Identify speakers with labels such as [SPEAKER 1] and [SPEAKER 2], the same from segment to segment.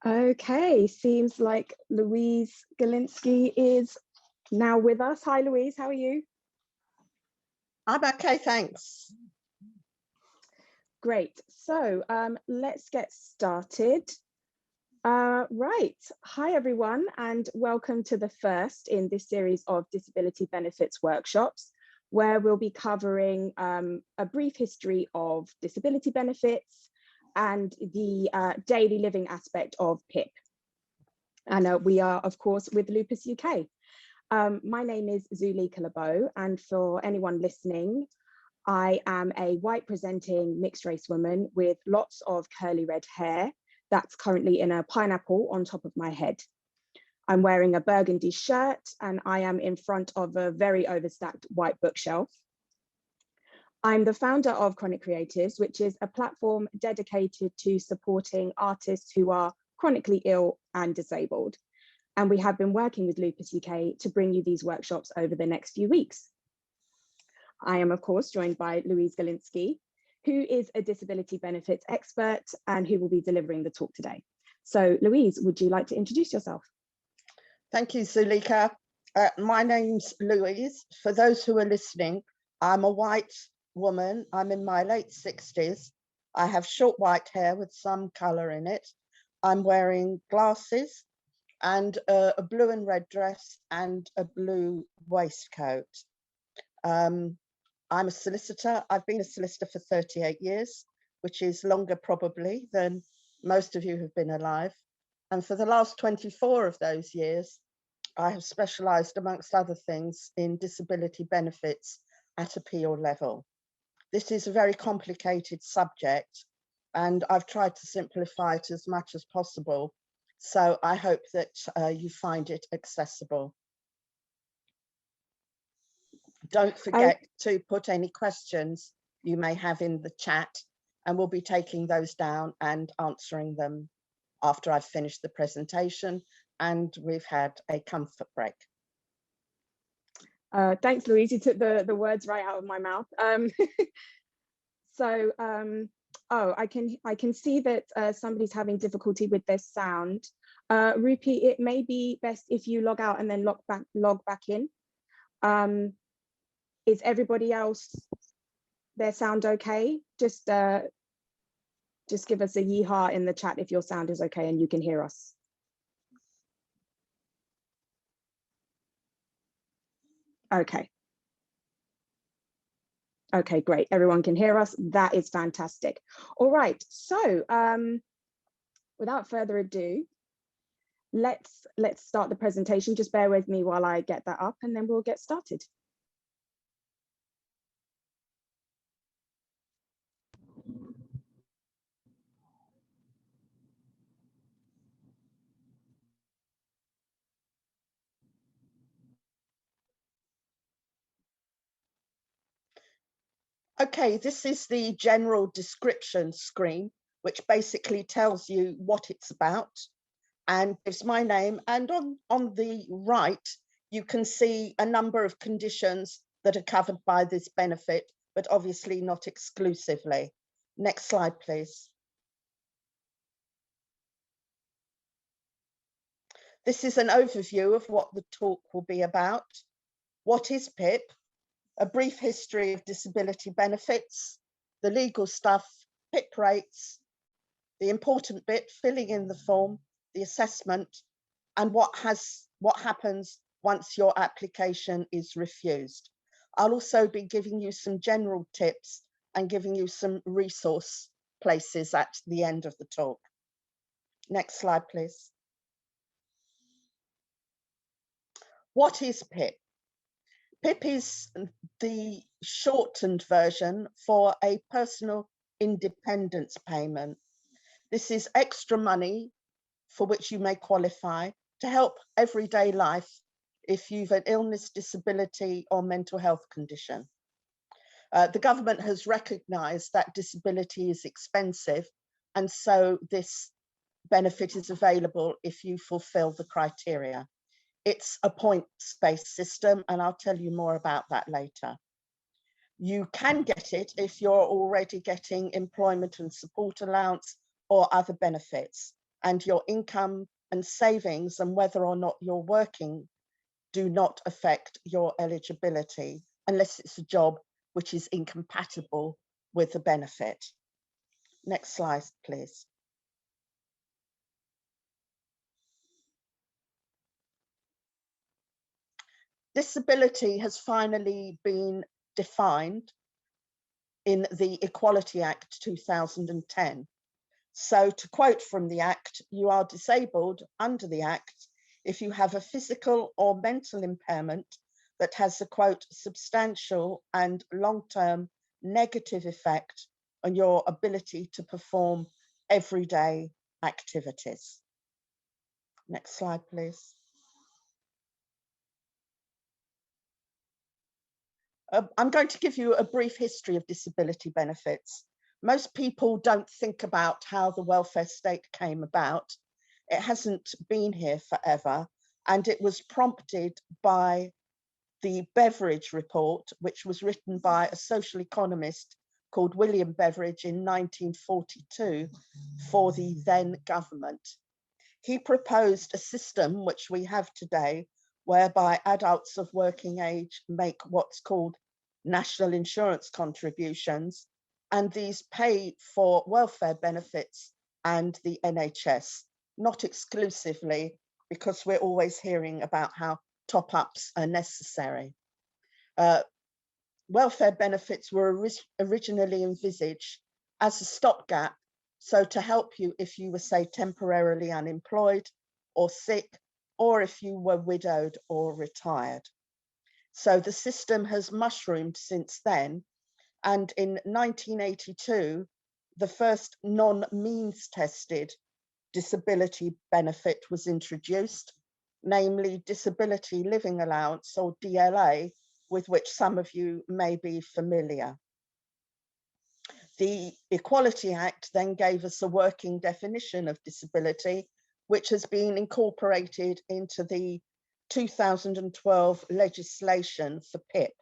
[SPEAKER 1] Okay, seems like Louise Galinsky is now with us. Hi, Louise, how are you?
[SPEAKER 2] I'm okay, thanks.
[SPEAKER 1] Great, so let's get started. Right, hi everyone, and welcome to the first in this series of disability benefits workshops, where we'll be covering a brief history of disability benefits and the daily living aspect of PIP. And we are, of course, with Lupus UK. My name is Zulika Lebo, and for anyone listening, I am a white presenting mixed race woman with lots of curly red hair that's currently in a pineapple on top of my head. I'm wearing a burgundy shirt and I am in front of a very overstacked white bookshelf. I'm the founder of Chronic Creatives, which is a platform dedicated to supporting artists who are chronically ill and disabled. And we have been working with Lupus UK to bring you these workshops over the next few weeks. I am, of course, joined by Louise Galinsky, who is a disability benefits expert and who will be delivering the talk today. So Louise, would you like to introduce yourself?
[SPEAKER 2] Thank you, Zulika. My name's Louise. For those who are listening, I'm a white woman. I'm in my late 60s. I have short white hair with some colour in it. I'm wearing glasses and a blue and red dress and a blue waistcoat. I'm a solicitor. I've been a solicitor for 38 years, which is longer probably than most of you have been alive. And for the last 24 of those years, I have specialised, amongst other things, in disability benefits at appeal level. This is a very complicated subject, and I've tried to simplify it as much as possible. So I hope that you find it accessible. Don't forget to put any questions you may have in the chat, and we'll be taking those down and answering them after I've finished the presentation and we've had a comfort break.
[SPEAKER 1] Thanks, Louise. You took the words right out of my mouth. Oh, I can see that somebody's having difficulty with their sound. Rupi, it may be best if you log out and then log back in. Is everybody else, their sound okay? Just give us a yeehaw in the chat if your sound is okay and you can hear us. Okay. Okay, great. Everyone can hear us. That is fantastic. All right. So without further ado, let's start the presentation. Just bear with me while I get that up and then we'll get started.
[SPEAKER 2] Okay, this is the general description screen, which basically tells you what it's about and gives my name. And on the right, you can see a number of conditions that are covered by this benefit, but obviously not exclusively. Next slide, please. This is an overview of what the talk will be about. What is PIP? A brief history of disability benefits, the legal stuff, PIP rates, the important bit, filling in the form, the assessment, and what happens once your application is refused. I'll also be giving you some general tips and giving you some resource places at the end of the talk. Next slide, please. What is PIP? PIP is the shortened version for a personal independence payment. This is extra money for which you may qualify to help everyday life if you've an illness, disability, or mental health condition. The government has recognised that disability is expensive, and so this benefit is available if you fulfil the criteria. It's a points-based system, and I'll tell you more about that later. You can get it if you're already getting employment and support allowance or other benefits. and your income and savings and whether or not you're working do not affect your eligibility unless it's a job which is incompatible with the benefit. Next slide, please. Disability has finally been defined in the Equality Act 2010. So to quote from the Act, you are disabled under the Act if you have a physical or mental impairment that has a, quote, substantial and long-term negative effect on your ability to perform everyday activities. Next slide, please. I'm going to give you a brief history of disability benefits. Most people don't think about how the welfare state came about. It hasn't been here forever, and it was prompted by the Beveridge report, which was written by a social economist called William Beveridge in 1942 for the then government. He proposed a system which we have today, whereby adults of working age make what's called national insurance contributions, and these pay for welfare benefits and the NHS, not exclusively, because we're always hearing about how top-ups are necessary. Welfare benefits were originally envisaged as a stopgap, so to help you if you were, say, temporarily unemployed or sick, or if you were widowed or retired. So the system has mushroomed since then, and in 1982, the first non-means tested disability benefit was introduced, namely Disability Living Allowance, or DLA, with which some of you may be familiar. The Equality Act then gave us a working definition of disability, which has been incorporated into the 2012 legislation for PIP.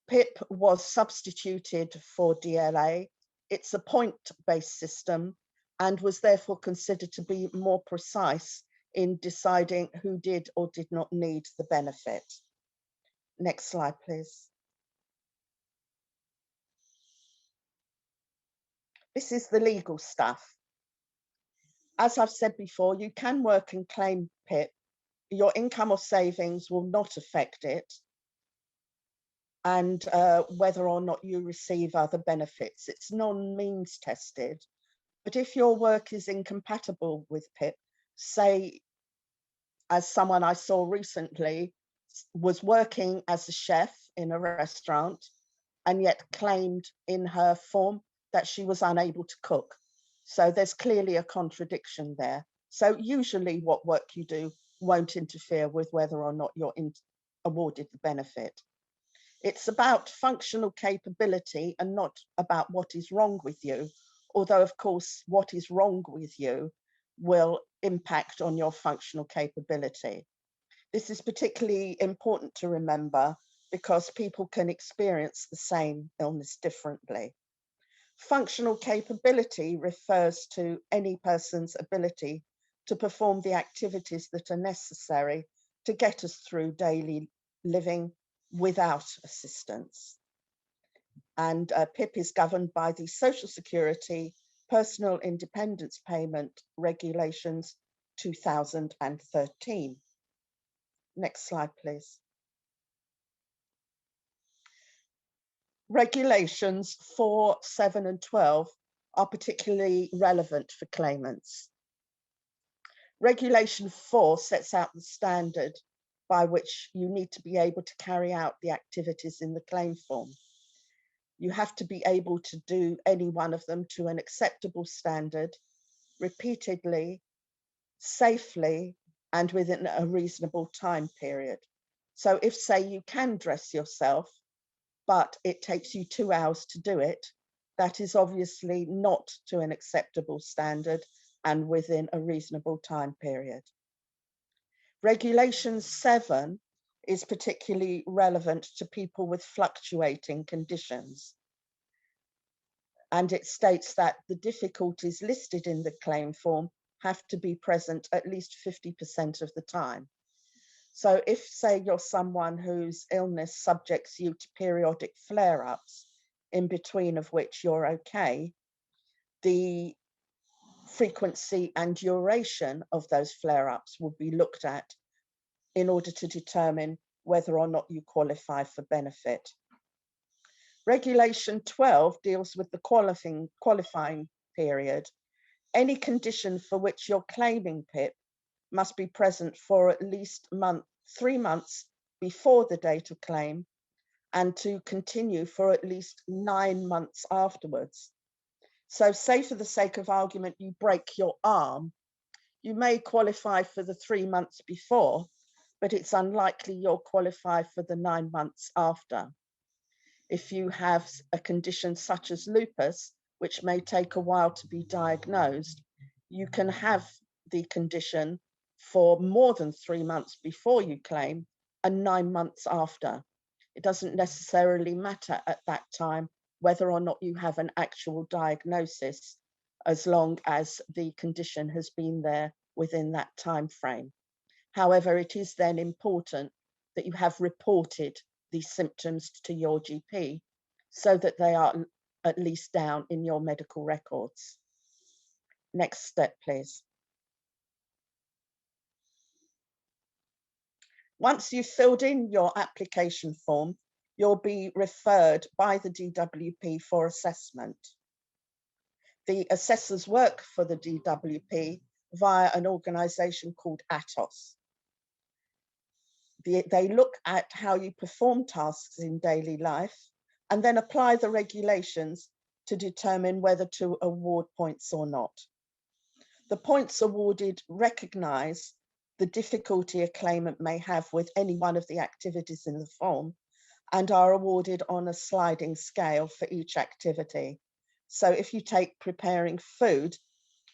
[SPEAKER 2] PIP was substituted for DLA. It's a point-based system and was therefore considered to be more precise in deciding who did or did not need the benefit. Next slide, please. This is the legal stuff. As I've said before, you can work and claim PIP. Your income or savings will not affect it, and whether or not you receive other benefits. It's non-means tested. But if your work is incompatible with PIP, say, as someone I saw recently was working as a chef in a restaurant and yet claimed in her form that she was unable to cook. So there's clearly a contradiction there. So usually what work you do won't interfere with whether or not you're awarded the benefit. It's about functional capability and not about what is wrong with you, although of course what is wrong with you will impact on your functional capability. This is particularly important to remember because people can experience the same illness differently. Functional capability refers to any person's ability to perform the activities that are necessary to get us through daily living without assistance. And PIP is governed by the Social Security Personal Independence Payment Regulations 2013. Next slide, please. Regulations 4, 7, and 12 are particularly relevant for claimants. Regulation 4 sets out the standard by which you need to be able to carry out the activities in the claim form. You have to be able to do any one of them to an acceptable standard, repeatedly, safely, and within a reasonable time period. So if, say, you can dress yourself, but it takes you 2 hours to do it, that is obviously not to an acceptable standard and within a reasonable time period. Regulation 7 is particularly relevant to people with fluctuating conditions. And it states that the difficulties listed in the claim form have to be present at least 50% of the time. So if, say, you're someone whose illness subjects you to periodic flare-ups, in between of which you're okay, the frequency and duration of those flare-ups will be looked at in order to determine whether or not you qualify for benefit. Regulation 12 deals with the qualifying period. Any condition for which you're claiming PIP must be present for at least 3 months before the date of claim and to continue for at least 9 months afterwards. So say for the sake of argument, you break your arm, you may qualify for the 3 months before, but it's unlikely you'll qualify for the 9 months after. If you have a condition such as lupus, which may take a while to be diagnosed, you can have the condition for more than 3 months before you claim and 9 months after. It doesn't necessarily matter at that time whether or not you have an actual diagnosis, as long as the condition has been there within that time frame. However, it is then important that you have reported these symptoms to your GP so that they are at least down in your medical records. Next step, please. Once you've filled in your application form, you'll be referred by the DWP for assessment. The assessors work for the DWP via an organisation called ATOS. They look at how you perform tasks in daily life and then apply the regulations to determine whether to award points or not. The points awarded recognise the difficulty a claimant may have with any one of the activities in the form and are awarded on a sliding scale for each activity. So if you take preparing food,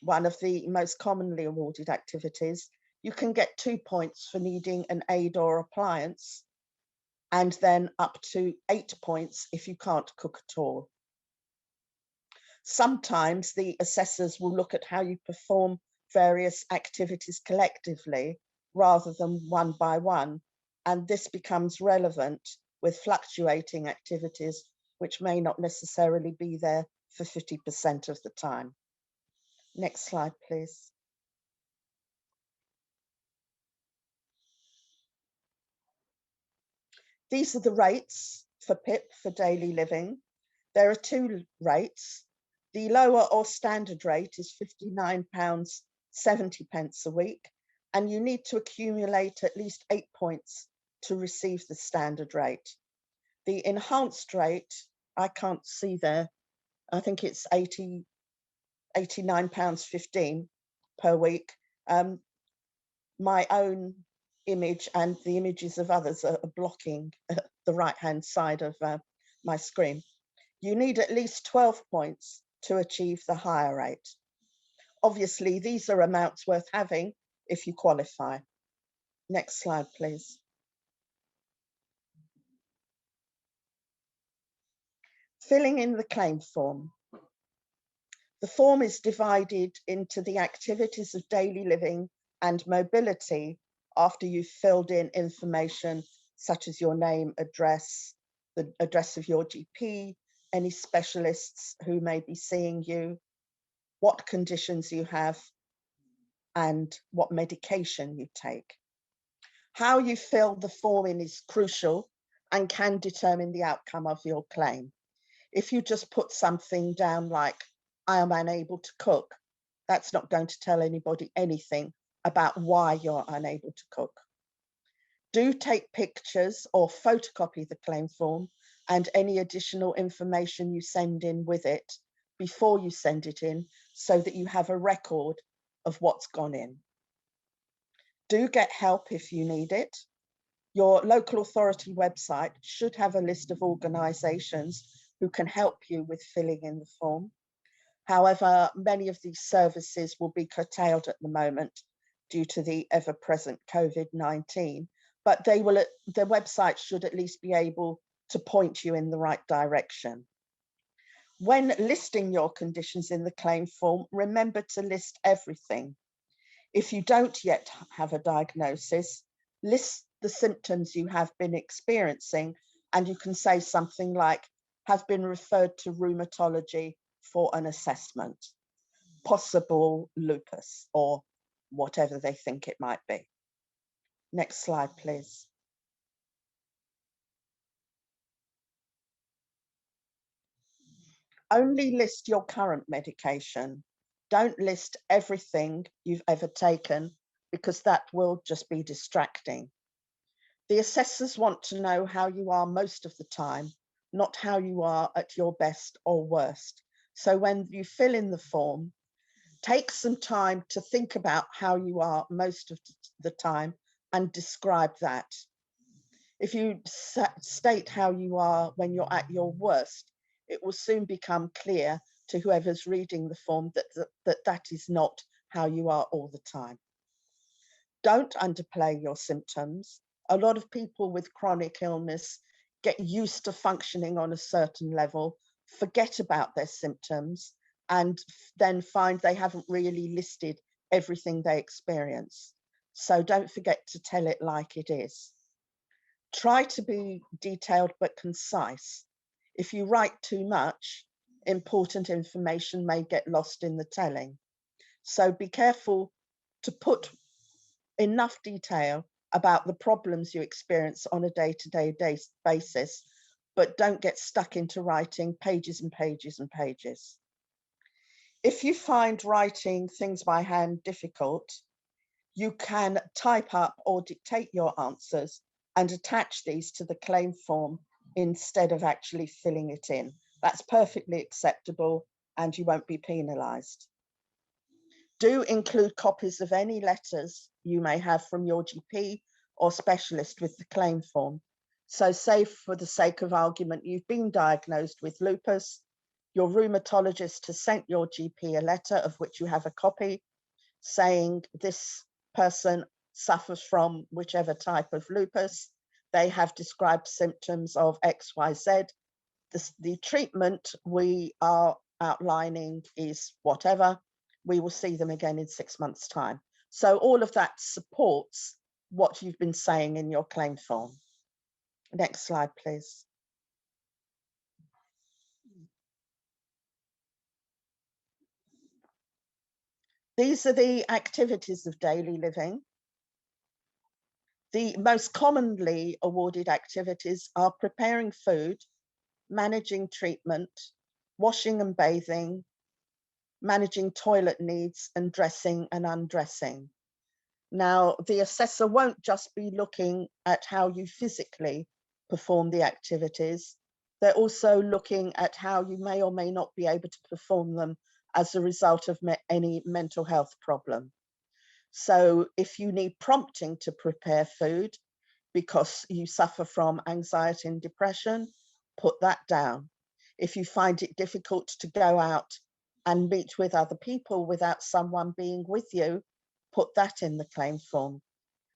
[SPEAKER 2] one of the most commonly awarded activities, you can get 2 points for needing an aid or appliance, and then up to 8 points if you can't cook at all. Sometimes the assessors will look at how you perform various activities collectively rather than one by one, and this becomes relevant with fluctuating activities which may not necessarily be there for 50% of the time. Next slide, please. These are the rates for PIP for daily living. There are 2 rates. The lower or standard rate is £59.70 a week, and you need to accumulate at least 8 points to receive the standard rate. The enhanced rate, I can't see there, I think it's £89.15 per week. My own image and the images of others are blocking the right-hand side of my screen. You need at least 12 points to achieve the higher rate. Obviously, these are amounts worth having if you qualify. Next slide, please. Filling in the claim form. The form is divided into the activities of daily living and mobility after you've filled in information such as your name, address, the address of your GP, any specialists who may be seeing you, what conditions you have, and what medication you take. How you fill the form in is crucial and can determine the outcome of your claim. If you just put something down like, I am unable to cook, that's not going to tell anybody anything about why you're unable to cook. Do take pictures or photocopy the claim form and any additional information you send in with it before you send it in so that you have a record of what's gone in. Do get help if you need it. Your local authority website should have a list of organisations who can help you with filling in the form. However, many of these services will be curtailed at the moment due to the ever-present COVID-19, but their website should at least be able to point you in the right direction. When listing your conditions in the claim form, remember to list everything. If you don't yet have a diagnosis, list the symptoms you have been experiencing, and you can say something like, have been referred to rheumatology for an assessment, possible lupus, or whatever they think it might be. Next slide, please. Only list your current medication. Don't list everything you've ever taken, because that will just be distracting. The assessors want to know how you are most of the time, not how you are at your best or worst. So when you fill in the form, take some time to think about how you are most of the time and describe that. If you state how you are when you're at your worst, it will soon become clear to whoever's reading the form that is not how you are all the time. Don't underplay your symptoms. A lot of people with chronic illness get used to functioning on a certain level, forget about their symptoms, and then find they haven't really listed everything they experience. So don't forget to tell it like it is. Try to be detailed but concise. If you write too much, important information may get lost in the telling. So be careful to put enough detail about the problems you experience on a day-to-day basis, but don't get stuck into writing pages and pages and pages. If you find writing things by hand difficult, you can type up or dictate your answers and attach these to the claim form instead of actually filling it in. That's perfectly acceptable and you won't be penalised. Do include copies of any letters you may have from your GP or specialist with the claim form. So say, for the sake of argument, you've been diagnosed with lupus, your rheumatologist has sent your GP a letter of which you have a copy saying this person suffers from whichever type of lupus. They have described symptoms of XYZ. The treatment we are outlining is whatever. We will see them again in 6 months' time. So all of that supports what you've been saying in your claim form. Next slide, please. These are the activities of daily living. The most commonly awarded activities are preparing food, managing treatment, washing and bathing, managing toilet needs, and dressing and undressing. Now, the assessor won't just be looking at how you physically perform the activities. They're also looking at how you may or may not be able to perform them as a result of any mental health problem. So if you need prompting to prepare food because you suffer from anxiety and depression, put that down. If you find it difficult to go out and meet with other people without someone being with you, put that in the claim form.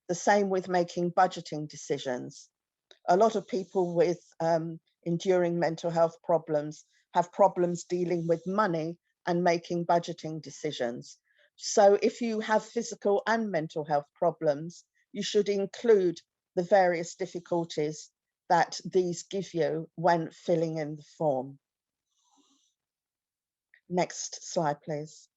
[SPEAKER 2] The same with making budgeting decisions. A lot of people with enduring mental health problems have problems dealing with money and making budgeting decisions. So if you have physical and mental health problems, you should include the various difficulties that these give you when filling in the form. Next slide, please.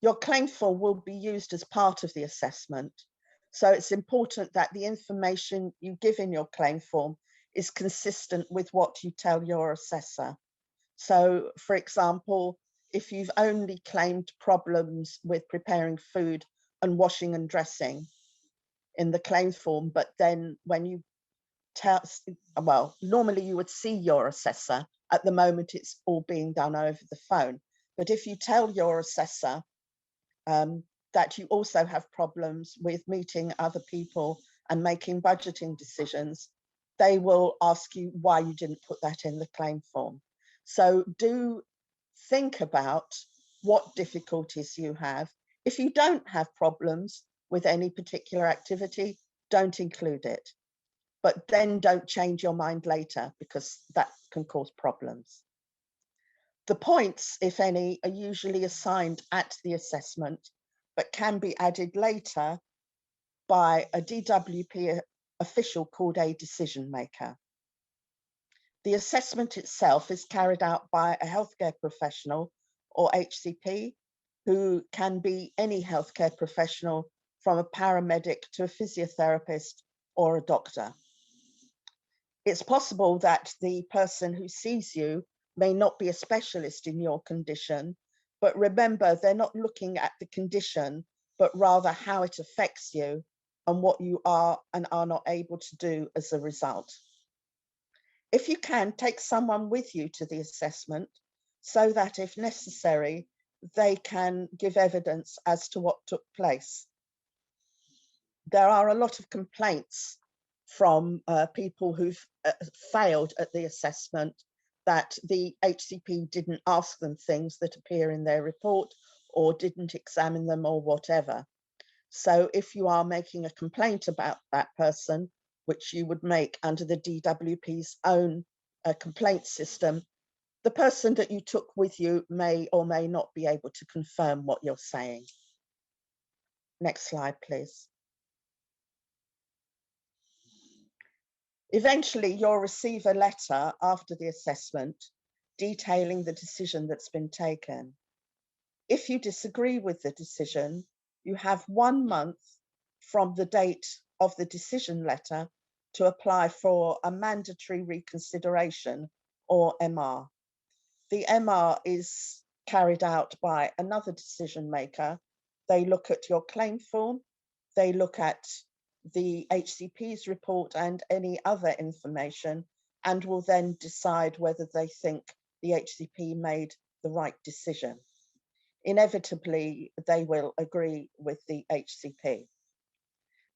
[SPEAKER 2] Your claim form will be used as part of the assessment. So it's important that the information you give in your claim form is consistent with what you tell your assessor. So, for example, if you've only claimed problems with preparing food and washing and dressing in the claim form, but then when you tell, well, normally you would see your assessor. At the moment, it's all being done over the phone. But if you tell your assessor that you also have problems with meeting other people and making budgeting decisions, they will ask you why you didn't put that in the claim form. So do think about what difficulties you have. If you don't have problems with any particular activity, don't include it. But then don't change your mind later, because that can cause problems. The points, if any, are usually assigned at the assessment, but can be added later by a DWP official called a decision maker. The assessment itself is carried out by a healthcare professional or HCP, who can be any healthcare professional from a paramedic to a physiotherapist or a doctor. It's possible that the person who sees you may not be a specialist in your condition, but remember, they're not looking at the condition, but rather how it affects you and what you are and are not able to do as a result. If you can, take someone with you to the assessment so that if necessary, they can give evidence as to what took place. There are a lot of complaints from people who've failed at the assessment that the HCP didn't ask them things that appear in their report or didn't examine them or whatever. So if you are making a complaint about that person, which you would make under the DWP's own complaint system, the person that you took with you may or may not be able to confirm what you're saying. Next slide, please. Eventually, you'll receive a letter after the assessment detailing the decision that's been taken. If you disagree with the decision, you have 1 month from the date of the decision letter to apply for a mandatory reconsideration or MR. The MR is carried out by another decision maker. They look at your claim form, they look at the HCP's report and any other information, and will then decide whether they think the HCP made the right decision. Inevitably, they will agree with the HCP.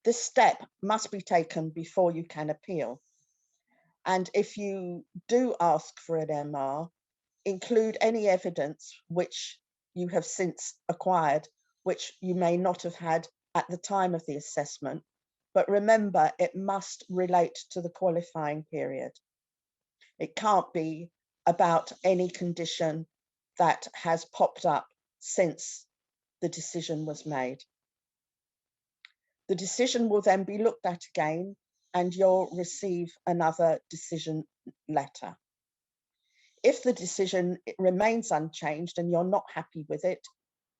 [SPEAKER 2] This step must be taken before you can appeal. And if you do ask for an MR, include any evidence which you have since acquired, which you may not have had at the time of the assessment. But remember, it must relate to the qualifying period. It can't be about any condition that has popped up since the decision was made. The decision will then be looked at again and you'll receive another decision letter. If the decision remains unchanged and you're not happy with it,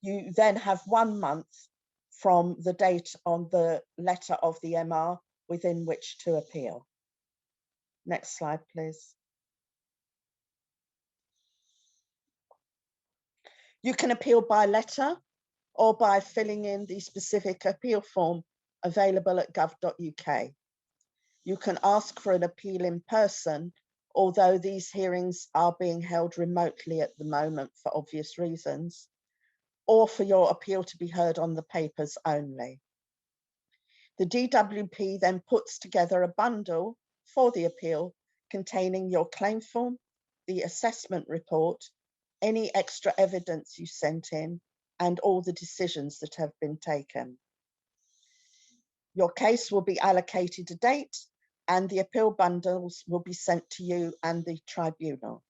[SPEAKER 2] you then have 1 month from the date on the letter of the MR within which to appeal. Next slide, please. You can appeal by letter or by filling in the specific appeal form available at gov.uk. You can ask for an appeal in person, although these hearings are being held remotely at the moment for obvious reasons, or for your appeal to be heard on the papers only. The DWP then puts together a bundle for the appeal containing your claim form, the assessment report, any extra evidence you sent in, and all the decisions that have been taken. Your case will be allocated a date and the appeal bundles will be sent to you and the tribunal.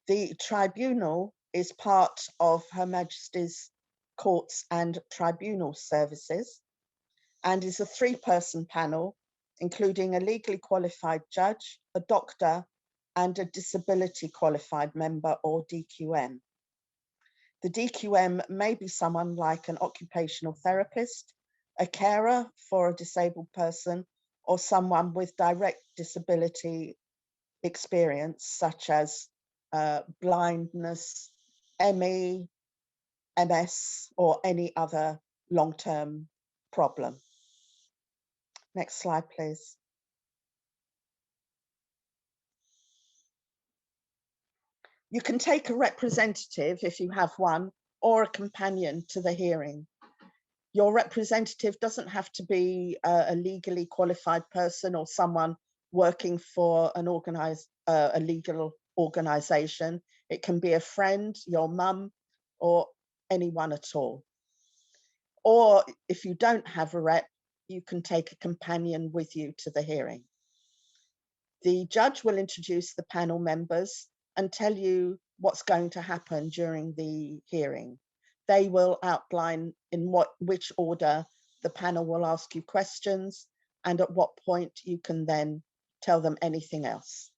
[SPEAKER 2] The tribunal is part of Her Majesty's Courts and Tribunal Services and is a 3-person panel, including a legally qualified judge, a doctor, and a disability qualified member or DQM. The DQM may be someone like an occupational therapist, a carer for a disabled person, or someone with direct disability experience, such as blindness, ME, MS, or any other long-term problem. Next slide, please. You can take a representative, if you have one, or a companion to the hearing. Your representative doesn't have to be a legally qualified person or someone working for a legal organisation. It can be a friend, your mum, or anyone at all. Or if you don't have a rep, you can take a companion with you to the hearing. The judge will introduce the panel members and tell you what's going to happen during the hearing. They will outline in which order the panel will ask you questions and at what point you can then tell them anything else.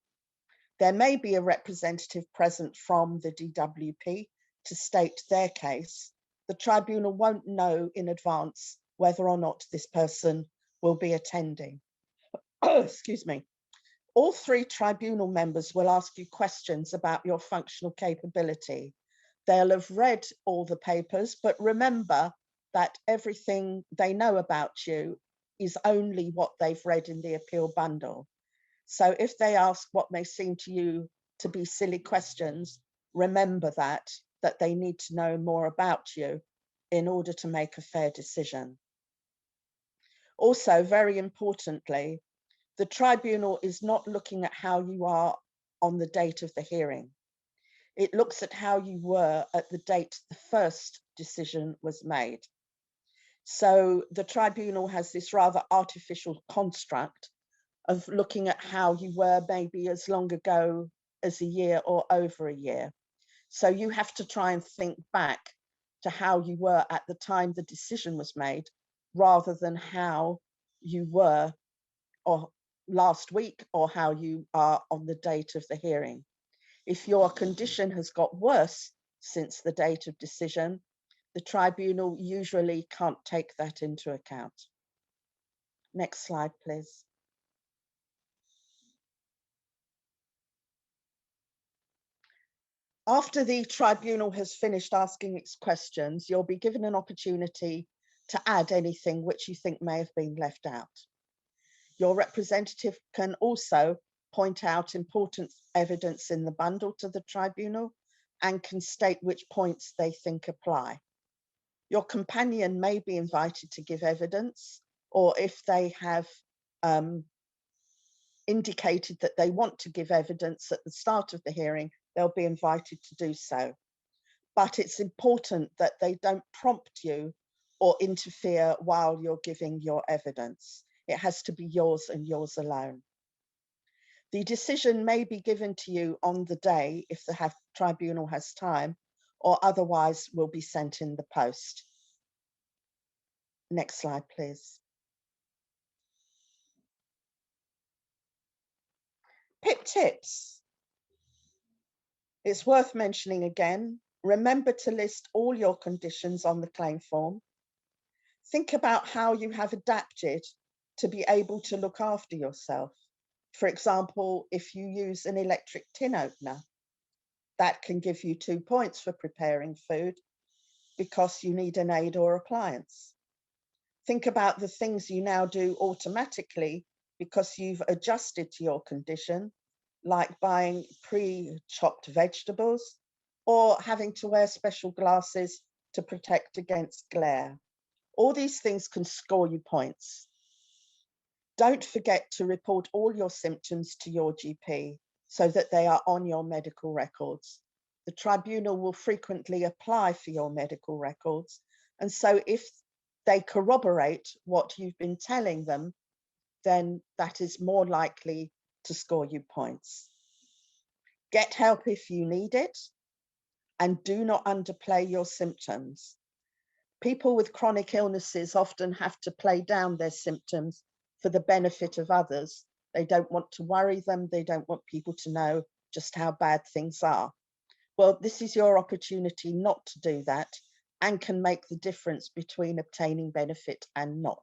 [SPEAKER 2] There may be a representative present from the DWP to state their case. The tribunal won't know in advance whether or not this person will be attending. Excuse me. All three tribunal members will ask you questions about your functional capability. They'll have read all the papers, but remember that everything they know about you is only what they've read in the appeal bundle. So if they ask what may seem to you to be silly questions, remember that they need to know more about you in order to make a fair decision. Also, very importantly, the tribunal is not looking at how you are on the date of the hearing. It looks at how you were at the date the first decision was made. So the tribunal has this rather artificial construct of looking at how you were maybe as long ago as a year or over a year. So you have to try and think back to how you were at the time the decision was made, rather than how you were or last week or how you are on the date of the hearing. If your condition has got worse since the date of decision, the tribunal usually can't take that into account. Next slide, please. After the tribunal has finished asking its questions, you'll be given an opportunity to add anything which you think may have been left out. Your representative can also point out important evidence in the bundle to the tribunal and can state which points they think apply. Your companion may be invited to give evidence, or if they have indicated that they want to give evidence at the start of the hearing, they'll be invited to do so. But it's important that they don't prompt you or interfere while you're giving your evidence. It has to be yours and yours alone. The decision may be given to you on the day if the tribunal has time, or otherwise will be sent in the post. Next slide, please. PIP tips. It's worth mentioning again. Remember to list all your conditions on the claim form. Think about how you have adapted to be able to look after yourself. For example, if you use an electric tin opener, that can give you 2 points for preparing food because you need an aid or appliance. Think about the things you now do automatically because you've adjusted to your condition, like buying pre-chopped vegetables or having to wear special glasses to protect against glare. All these things can score you points. Don't forget to report all your symptoms to your GP so that they are on your medical records. The tribunal will frequently apply for your medical records, and so if they corroborate what you've been telling them, then that is more likely to score you points. Get help if you need it, and do not underplay your symptoms. People with chronic illnesses often have to play down their symptoms for the benefit of others. They don't want to worry them. They don't want people to know just how bad things are. Well, this is your opportunity not to do that and can make the difference between obtaining benefit and not.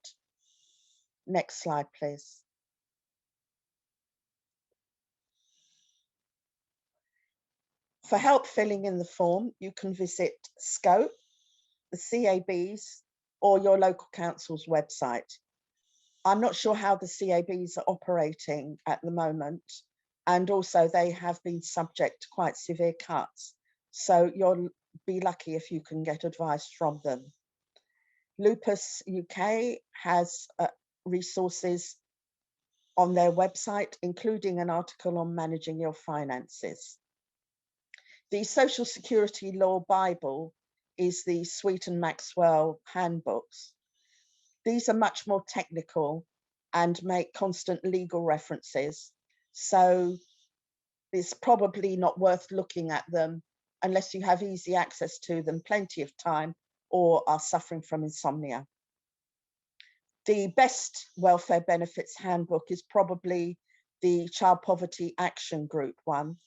[SPEAKER 2] Next slide, please. For help filling in the form, you can visit Scope, the CAB's, or your local council's website. I'm not sure how the CABs are operating at the moment, and also they have been subject to quite severe cuts. So you'll be lucky if you can get advice from them. Lupus UK has resources on their website, including an article on managing your finances. The Social Security Law Bible is the Sweet and Maxwell handbooks. These are much more technical and make constant legal references. So it's probably not worth looking at them unless you have easy access to them, plenty of time, or are suffering from insomnia. The best welfare benefits handbook is probably the Child Poverty Action Group one,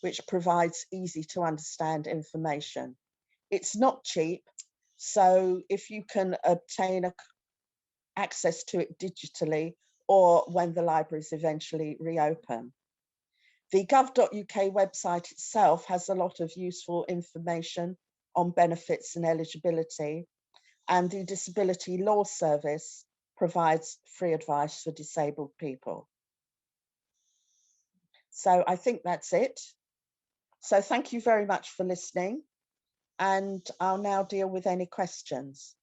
[SPEAKER 2] which provides easy to understand information. It's not cheap, so if you can obtain access to it digitally or when the libraries eventually reopen. The gov.uk website itself has a lot of useful information on benefits and eligibility, and the Disability Law Service provides free advice for disabled people. So I think that's it. So thank you very much for listening, and I'll now deal with any questions.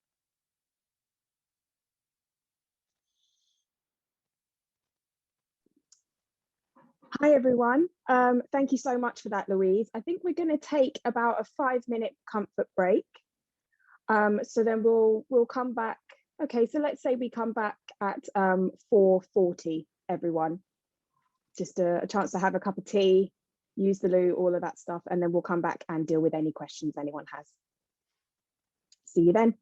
[SPEAKER 1] Hi, everyone. Thank you so much for that, Louise. I think we're going to take about a 5-minute comfort break. So then we'll come back. Okay, so let's say we come back at 4:40, everyone. Just a chance to have a cup of tea, use the loo, all of that stuff, and then we'll come back and deal with any questions anyone has. See you then.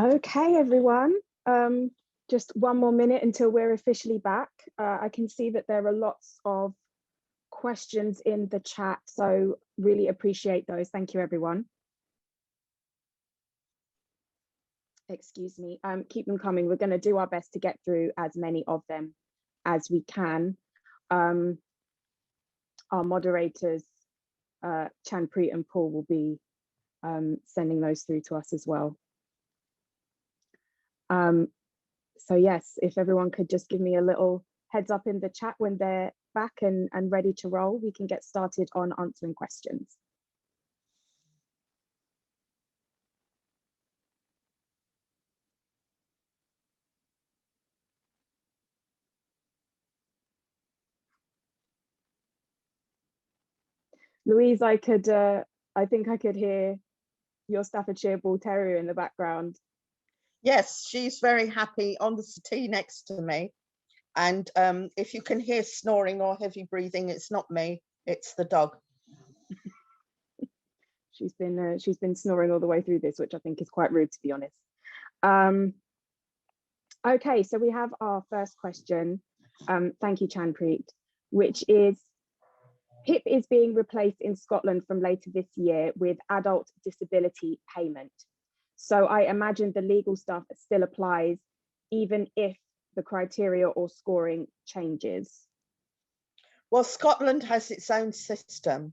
[SPEAKER 1] Okay, everyone. Just one more minute until we're officially back. I can see that there are lots of questions in the chat, so really appreciate those. Thank you, everyone. Excuse me. Keep them coming. We're going to do our best to get through as many of them as we can. Our moderators, Chanpreet and Paul, will be sending those through to us as well. So yes, if everyone could just give me a little heads up in the chat when they're back and ready to roll, we can get started on answering questions. Louise, I think I could hear your Staffordshire Bull Terrier in the background.
[SPEAKER 2] Yes, she's very happy on the settee next to me. And if you can hear snoring or heavy breathing, it's not me, it's the dog.
[SPEAKER 1] She's been snoring all the way through this, which I think is quite rude, to be honest. Okay, so we have our first question. Thank you, Chanpreet, which is, PIP is being replaced in Scotland from later this year with adult disability payment. So I imagine the legal stuff still applies, even if the criteria or scoring changes.
[SPEAKER 2] Well, Scotland has its own system.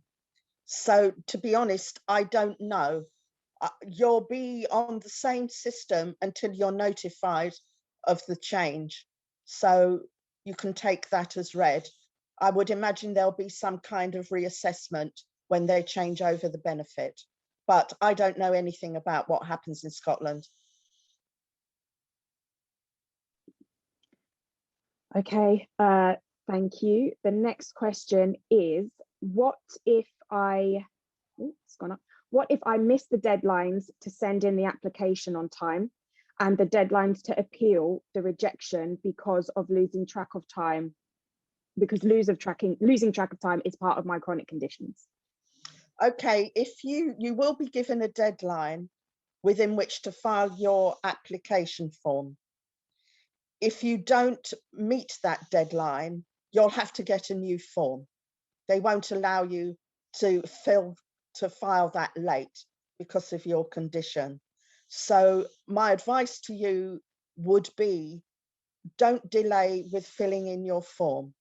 [SPEAKER 2] So to be honest, I don't know. You'll be on the same system until you're notified of the change. So you can take that as read. I would imagine there'll be some kind of reassessment when they change over the benefit, but I don't know anything about what happens in Scotland.
[SPEAKER 1] Okay, thank you. The next question is, what if I miss the deadlines to send in the application on time and the deadlines to appeal the rejection because of losing track of time, because losing track of time is part of my chronic conditions?
[SPEAKER 2] Okay, if you will be given a deadline within which to file your application form. If you don't meet that deadline, you'll have to get a new form. They won't allow you to file that late because of your condition. So my advice to you would be, don't delay with filling in your form.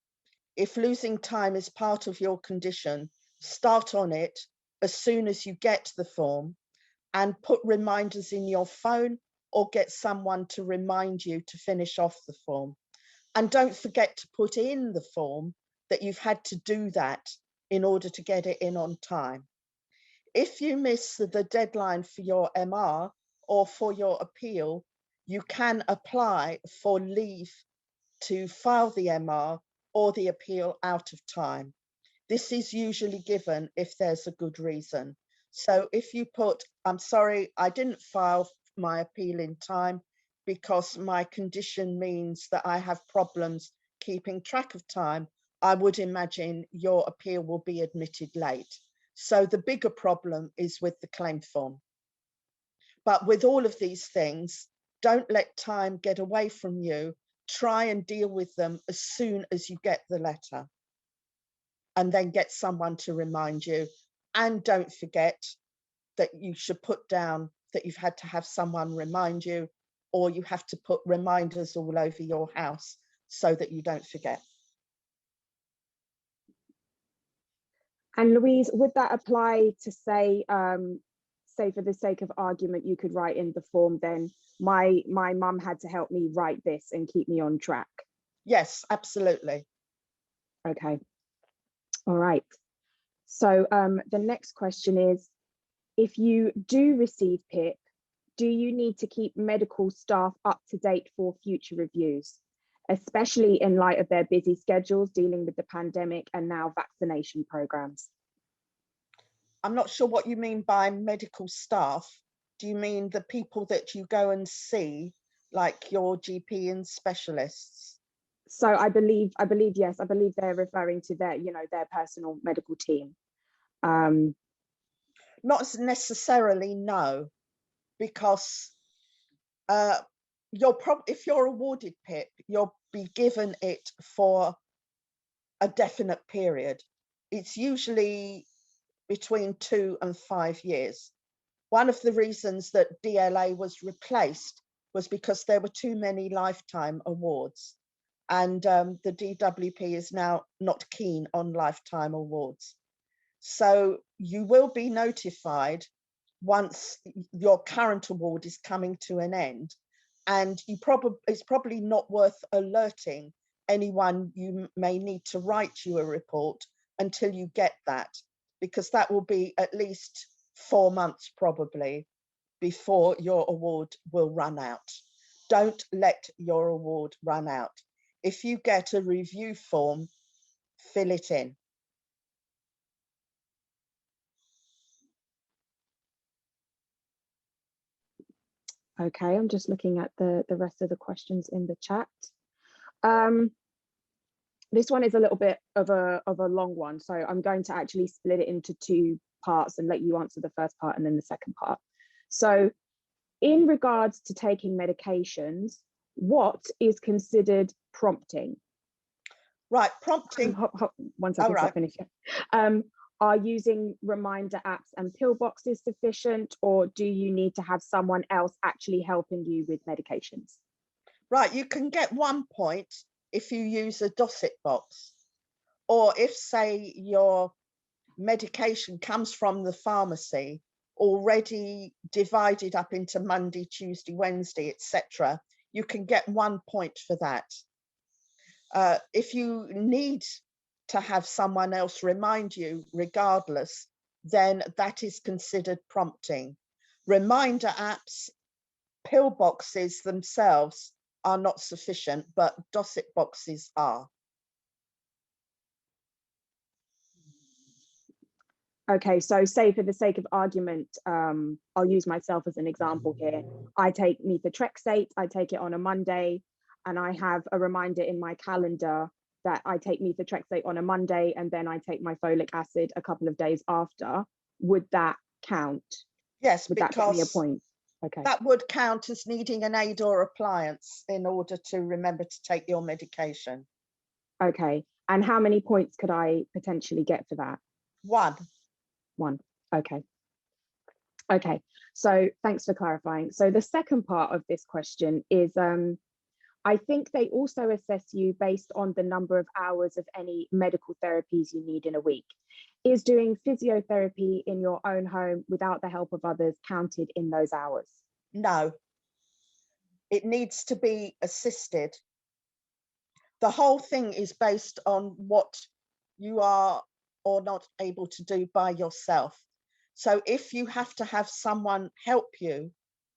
[SPEAKER 2] If losing time is part of your condition, start on it as soon as you get the form and put reminders in your phone or get someone to remind you to finish off the form. And don't forget to put in the form that you've had to do that in order to get it in on time. If you miss the deadline for your MR or for your appeal, you can apply for leave to file the MR or the appeal out of time. This is usually given if there's a good reason. So if you put, I'm sorry, I didn't file my appeal in time because my condition means that I have problems keeping track of time, I would imagine your appeal will be admitted late. So the bigger problem is with the claim form. But with all of these things, don't let time get away from you. Try and deal with them as soon as you get the letter, and then get someone to remind you. And don't forget that you should put down that you've had to have someone remind you, or you have to put reminders all over your house so that you don't forget.
[SPEAKER 1] And Louise, would that apply to say for the sake of argument, you could write in the form then, my mum had to help me write this and keep me on track?
[SPEAKER 2] Yes, absolutely.
[SPEAKER 1] Okay. All right. So the next question is, if you do receive PIP, do you need to keep medical staff up to date for future reviews, especially in light of their busy schedules dealing with the pandemic and now vaccination programs?
[SPEAKER 2] I'm not sure what you mean by medical staff. Do you mean the people that you go and see, like your GP and specialists?
[SPEAKER 1] So I believe yes, I believe they're referring to their, their personal medical team.
[SPEAKER 2] Not necessarily, no, because if you're awarded PIP, you'll be given it for a definite period. It's usually between 2 and 5 years. One of the reasons that DLA was replaced was because there were too many lifetime awards, and the DWP is now not keen on lifetime awards. So you will be notified once your current award is coming to an end, and it's probably not worth alerting anyone you may need to write you a report until you get that, because that will be at least 4 months probably before your award will run out. Don't let your award run out. If you get a review form, fill it in.
[SPEAKER 1] Okay, I'm just looking at the rest of the questions in the chat. This one is a little bit of a long one, so I'm going to actually split it into 2 parts and let you answer the first part and then the second part. So in regards to taking medications, what is considered prompting?
[SPEAKER 2] Right, prompting.
[SPEAKER 1] One second,
[SPEAKER 2] right.
[SPEAKER 1] finish. Are using reminder apps and pillboxes sufficient, or do you need to have someone else actually helping you with medications?
[SPEAKER 2] Right, you can get 1 point if you use a Dosset box, or if, say, your medication comes from the pharmacy already divided up into Monday, Tuesday, Wednesday, etc. You can get 1 point for that. If you need to have someone else remind you regardless, then that is considered prompting. Reminder apps, pillboxes themselves are not sufficient, but Dosset boxes are.
[SPEAKER 1] Okay, so say for the sake of argument, I'll use myself as an example here. I take methotrexate, I take it on a Monday, and I have a reminder in my calendar that I take methotrexate on a Monday, and then I take my folic acid a couple of days after. Would that count?
[SPEAKER 2] Yes,
[SPEAKER 1] would that get me a point? Okay.
[SPEAKER 2] That would count as needing an aid or appliance in order to remember to take your medication.
[SPEAKER 1] Okay, and how many points could I potentially get for that?
[SPEAKER 2] 1.
[SPEAKER 1] Okay. Okay, so thanks for clarifying. So the second part of this question is, I think they also assess you based on the number of hours of any medical therapies you need in a week. Is doing physiotherapy in your own home without the help of others counted in those hours?
[SPEAKER 2] No, it needs to be assisted. The whole thing is based on what you are or not able to do by yourself. So if you have to have someone help you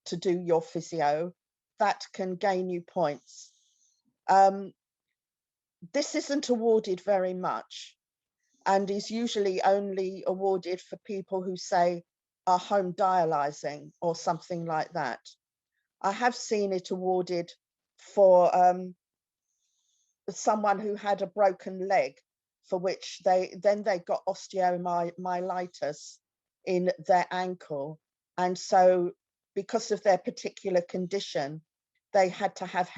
[SPEAKER 2] to do your physio, that can gain you points. This isn't awarded very much and is usually only awarded for people who, say, are home dialyzing or something like that. I have seen it awarded for someone who had a broken leg, for which they got osteomyelitis in their ankle, and so because of their particular condition they had to have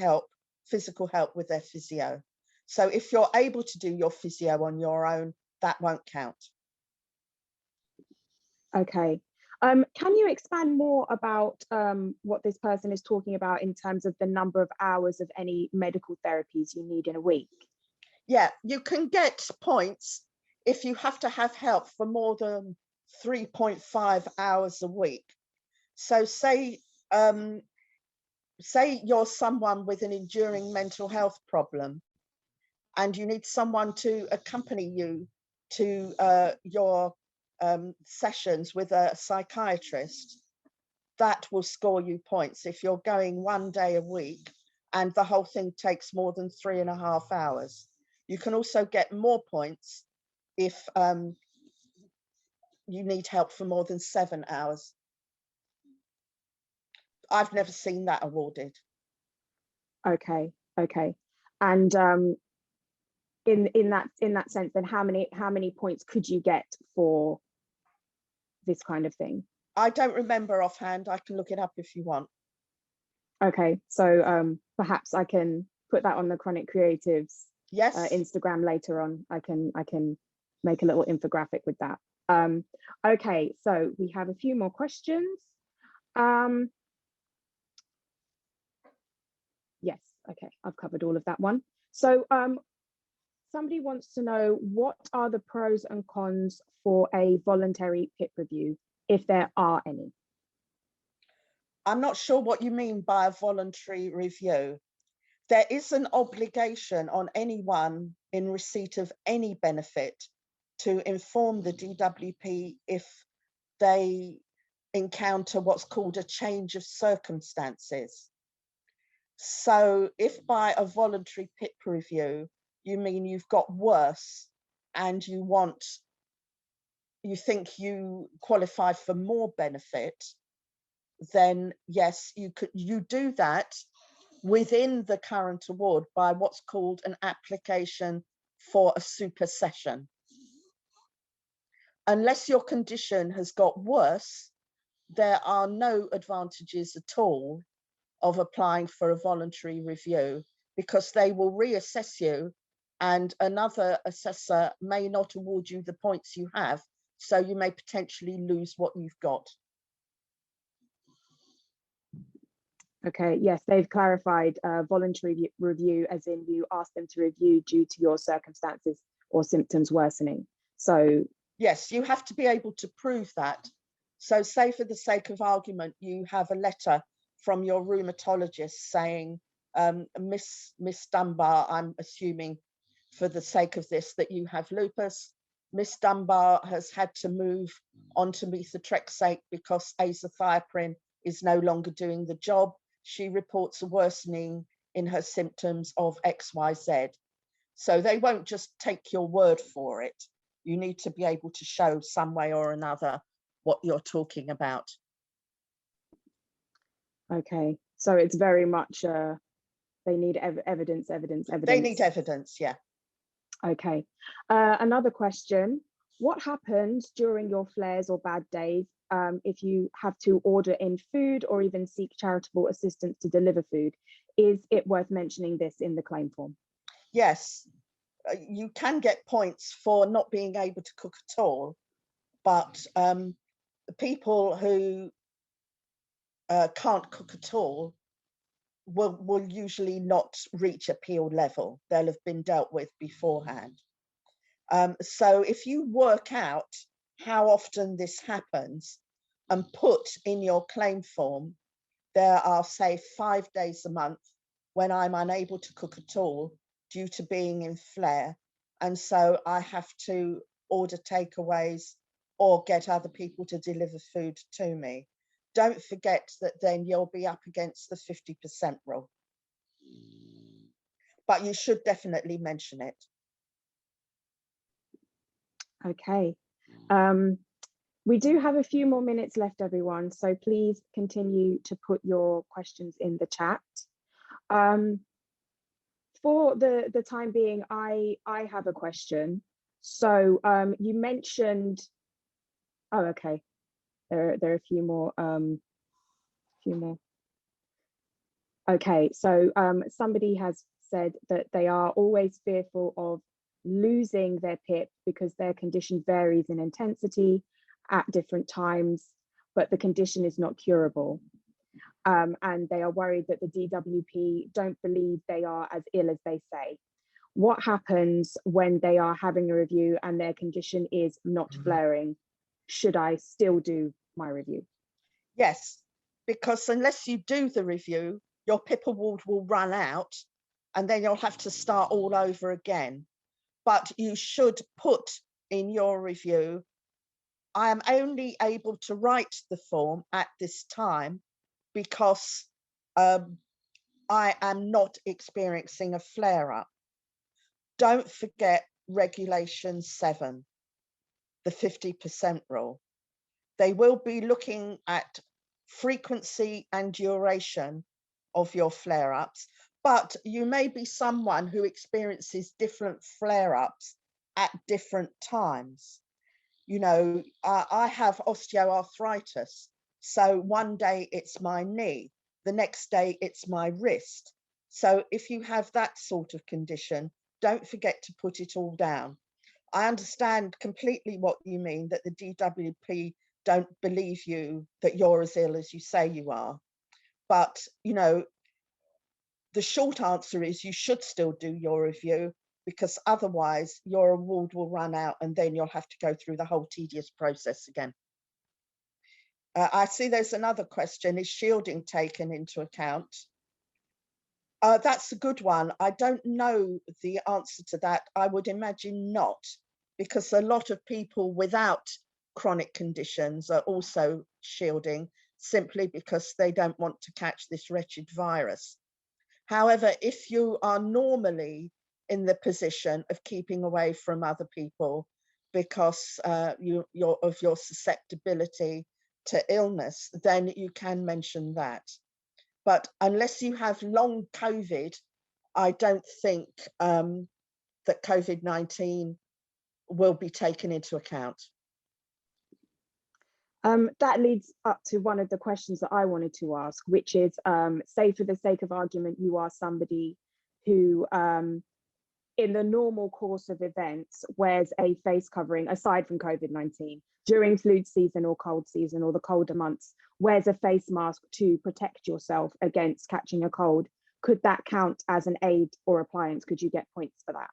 [SPEAKER 2] physical help with their physio. So if you're able to do your physio on your own, that won't count.
[SPEAKER 1] Okay. Can you expand more about what this person is talking about in terms of the number of hours of any medical therapies you need in a week?
[SPEAKER 2] Yeah, you can get points if you have to have help for more than 3.5 hours a week. So say you're someone with an enduring mental health problem and you need someone to accompany you to your sessions with a psychiatrist, that will score you points if you're going 1 day a week and the whole thing takes more than 3.5 hours. You can also get more points if you need help for more than 7 hours. I've never seen that awarded.
[SPEAKER 1] Okay. And in that sense, then how many points could you get for this kind of thing?
[SPEAKER 2] I don't remember offhand. I can look it up if you want.
[SPEAKER 1] Okay, so perhaps I can put that on the Chronic Creatives
[SPEAKER 2] Yes.
[SPEAKER 1] Instagram later on. I can make a little infographic with that. Okay, so we have a few more questions. Yes, okay, I've covered all of that one. So somebody wants to know, what are the pros and cons for a voluntary PIP review, if there are any?
[SPEAKER 2] I'm not sure what you mean by a voluntary review. There is an obligation on anyone in receipt of any benefit to inform the DWP if they encounter what's called a change of circumstances. So if by a voluntary PIP review, you mean you've got worse and you think you qualify for more benefit, then yes, you do that within the current award by what's called an application for a supersession. Unless your condition has got worse, there are no advantages at all of applying for a voluntary review, because they will reassess you and another assessor may not award you the points you have, so you may potentially lose what you've got.
[SPEAKER 1] Okay, yes, they've clarified voluntary review as in you ask them to review due to your circumstances or symptoms worsening. So
[SPEAKER 2] yes, you have to be able to prove that. So say, for the sake of argument, you have a letter from your rheumatologist saying, Miss Dunbar, I'm assuming for the sake of this that you have lupus. Miss Dunbar has had to move on to methotrexate because azathioprine is no longer doing the job. She reports a worsening in her symptoms of XYZ. So they won't just take your word for it. You need to be able to show some way or another what you're talking about.
[SPEAKER 1] okay, so it's very much they need evidence.
[SPEAKER 2] They need evidence, yeah.
[SPEAKER 1] Okay, another question. What happens during your flares or bad days if you have to order in food or even seek charitable assistance to deliver food? Is it worth mentioning this in the claim form?
[SPEAKER 2] Yes, you can get points for not being able to cook at all, but people who can't cook at all will usually not reach appeal level. They'll have been dealt with beforehand. So if you work out how often this happens and put in your claim form, there are, say, 5 days a month when I'm unable to cook at all due to being in flare. And so I have to order takeaways or get other people to deliver food to me. Don't forget that then you'll be up against the 50% rule. But you should definitely mention it.
[SPEAKER 1] Okay. We do have a few more minutes left, everyone, so please continue to put your questions in the chat. For the time being, I have a question. So you mentioned, oh, okay, there are a few more. Okay, so somebody has said that they are always fearful of losing their PIP because their condition varies in intensity at different times, but the condition is not curable. And they are worried that the DWP don't believe they are as ill as they say. What happens when they are having a review and their condition is not flaring? Should I still do my review?
[SPEAKER 2] Yes, because unless you do the review, your PIP award will run out and then you'll have to start all over again. But you should put in your review, I am only able to write the form at this time because I am not experiencing a flare-up. Don't forget Regulation 7, the 50% rule. They will be looking at frequency and duration of your flare-ups, but you may be someone who experiences different flare-ups at different times. You know, I have osteoarthritis, so one day it's my knee, the next day it's my wrist. So if you have that sort of condition, don't forget to put it all down. I understand completely what you mean, that the DWP don't believe you, that you're as ill as you say you are. But, you know, the short answer is you should still do your review, because otherwise your award will run out and then you'll have to go through the whole tedious process again. I see there's another question. Is shielding taken into account? That's a good one. I don't know the answer to that. I would imagine not, because a lot of people without chronic conditions are also shielding simply because they don't want to catch this wretched virus. However, if you are normally in the position of keeping away from other people because of your susceptibility to illness, then you can mention that. But unless you have long COVID, I don't think that COVID-19 will be taken into account.
[SPEAKER 1] That leads up to one of the questions that I wanted to ask, which is, say for the sake of argument, you are somebody who, in the normal course of events, wears a face covering, aside from COVID-19, during flu season or cold season or the colder months, wears a face mask to protect yourself against catching a cold. Could that count as an aid or appliance? Could you get points for that?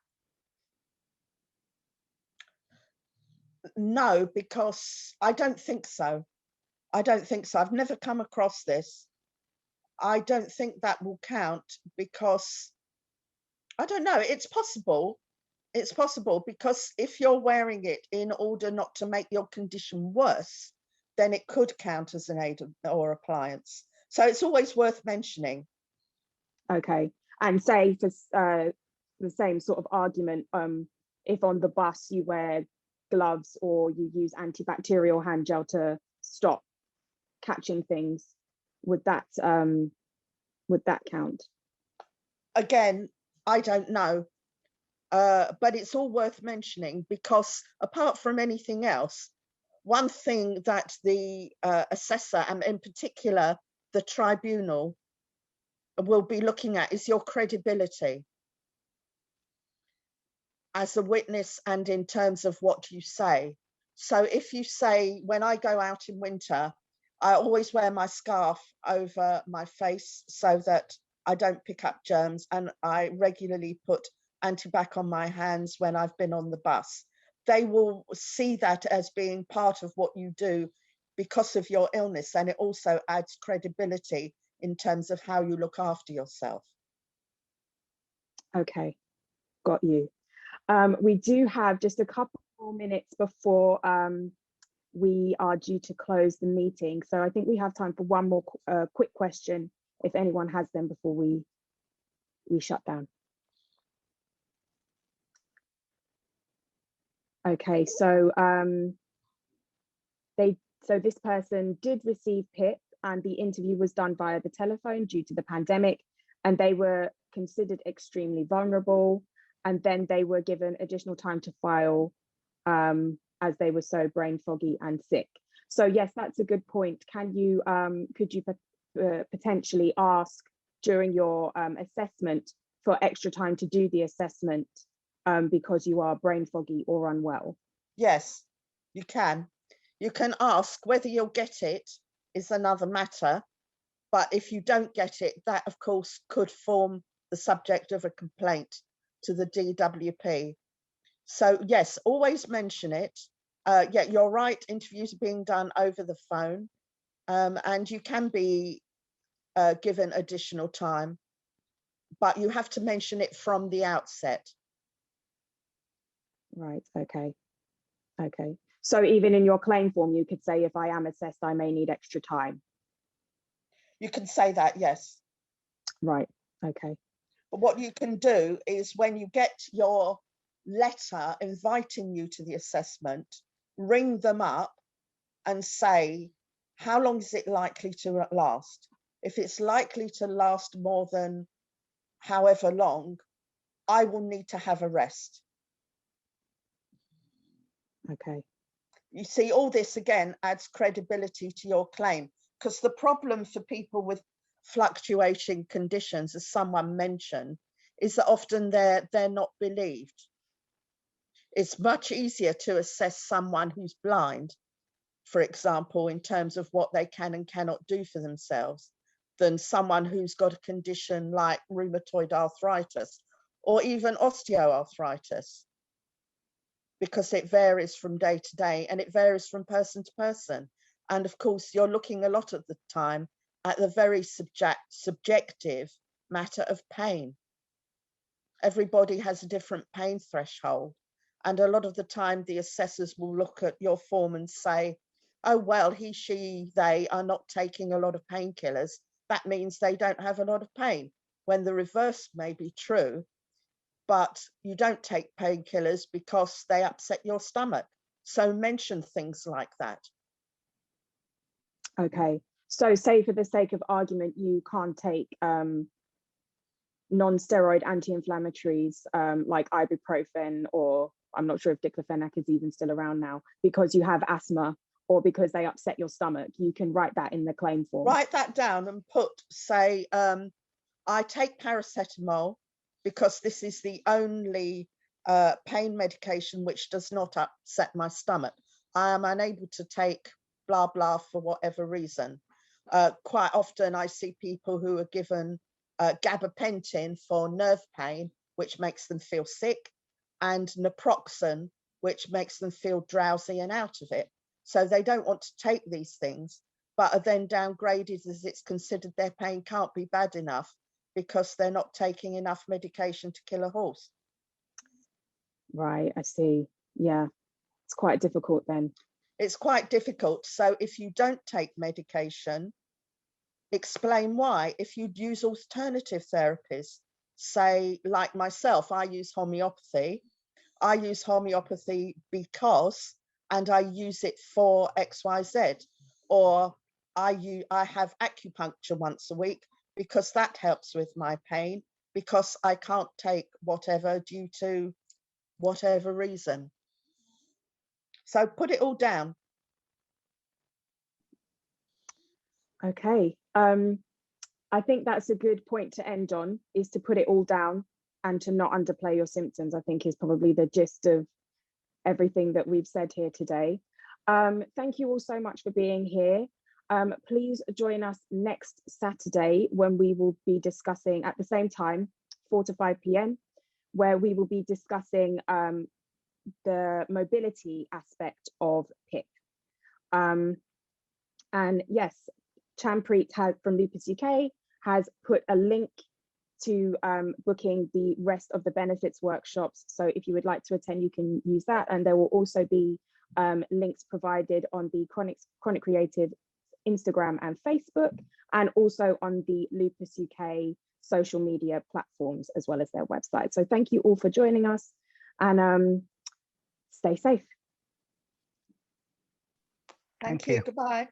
[SPEAKER 2] No, because I don't think so. I don't think so. I've never come across this. I don't think that will count, because I don't know, it's possible. It's possible, because if you're wearing it in order not to make your condition worse, then it could count as an aid or appliance. So it's always worth mentioning.
[SPEAKER 1] Okay, and say for the same sort of argument, if on the bus you wear gloves or you use antibacterial hand gel to stop catching things, would that count?
[SPEAKER 2] Again, I don't know, but it's all worth mentioning, because apart from anything else, one thing that the assessor, and in particular the tribunal, will be looking at is your credibility as a witness and in terms of what you say. So if you say, when I go out in winter, I always wear my scarf over my face so that I don't pick up germs, and I regularly put antibac on my hands when I've been on the bus, they will see that as being part of what you do because of your illness, and it also adds credibility in terms of how you look after yourself.
[SPEAKER 1] Okay, got you. We do have just a couple more minutes before we are due to close the meeting. So I think we have time for one more quick question, if anyone has them, before we shut down. Okay, so this person did receive PIP, and the interview was done via the telephone due to the pandemic, and they were considered extremely vulnerable, and then they were given additional time to file as they were so brain foggy and sick. So yes, that's a good point. Can you could you potentially ask during your assessment for extra time to do the assessment because you are brain foggy or unwell?
[SPEAKER 2] Yes, you can. You can ask. Whether you'll get it is another matter, but if you don't get it, that of course could form the subject of a complaint to the DWP. So yes, always mention it. Yeah, you're right, interviews are being done over the phone, and you can be given additional time, but you have to mention it from the outset.
[SPEAKER 1] Right, okay. Okay. So even in your claim form, you could say, if I am assessed, I may need extra time.
[SPEAKER 2] You can say that, yes.
[SPEAKER 1] Right, okay.
[SPEAKER 2] But what you can do is, when you get your letter inviting you to the assessment, ring them up and say, how long is it likely to last? If it's likely to last more than however long, I will need to have a rest.
[SPEAKER 1] Okay.
[SPEAKER 2] You see, all this again adds credibility to your claim, because the problem for people with fluctuating conditions, as someone mentioned, is that often they're not believed. It's much easier to assess someone who's blind, for example, in terms of what they can and cannot do for themselves, than someone who's got a condition like rheumatoid arthritis or even osteoarthritis, because it varies from day to day and it varies from person to person. And of course, you're looking a lot of the time at the very subjective matter of pain. Everybody has a different pain threshold. And a lot of the time, the assessors will look at your form and say, oh, well, he, she, they are not taking a lot of painkillers. That means they don't have a lot of pain, when the reverse may be true. But you don't take painkillers because they upset your stomach. So mention things like that.
[SPEAKER 1] Okay, so say for the sake of argument, you can't take non-steroid anti-inflammatories like ibuprofen, or I'm not sure if diclofenac is even still around now, because you have asthma or because they upset your stomach. You can write that in the claim form.
[SPEAKER 2] Write that down and put, say, I take paracetamol because this is the only pain medication which does not upset my stomach. I am unable to take blah, blah for whatever reason. Quite often I see people who are given gabapentin for nerve pain, which makes them feel sick, and naproxen, which makes them feel drowsy and out of it. So they don't want to take these things, but are then downgraded as it's considered their pain can't be bad enough because they're not taking enough medication to kill a horse.
[SPEAKER 1] Right, I see. Yeah, it's quite difficult then.
[SPEAKER 2] It's quite difficult. So if you don't take medication, explain why. If you use alternative therapies, say like myself, I use homeopathy. I use homeopathy because, and I use it for XYZ, or I have acupuncture once a week because that helps with my pain, because I can't take whatever due to whatever reason. So put it all down.
[SPEAKER 1] Okay, I think that's a good point to end on, is to put it all down and to not underplay your symptoms, I think is probably the gist of everything that we've said here today. Thank you all so much for being here. Please join us next Saturday when we will be discussing at the same time, 4 to 5 p.m, where we will be discussing the mobility aspect of PIP. And yes, Champreet from Lupus UK has put a link to booking the rest of the benefits workshops. So if you would like to attend, you can use that. And there will also be links provided on the Chronic Creative Instagram and Facebook, and also on the Lupus UK social media platforms, as well as their website. So thank you all for joining us, and stay safe.
[SPEAKER 2] Thank you. Goodbye.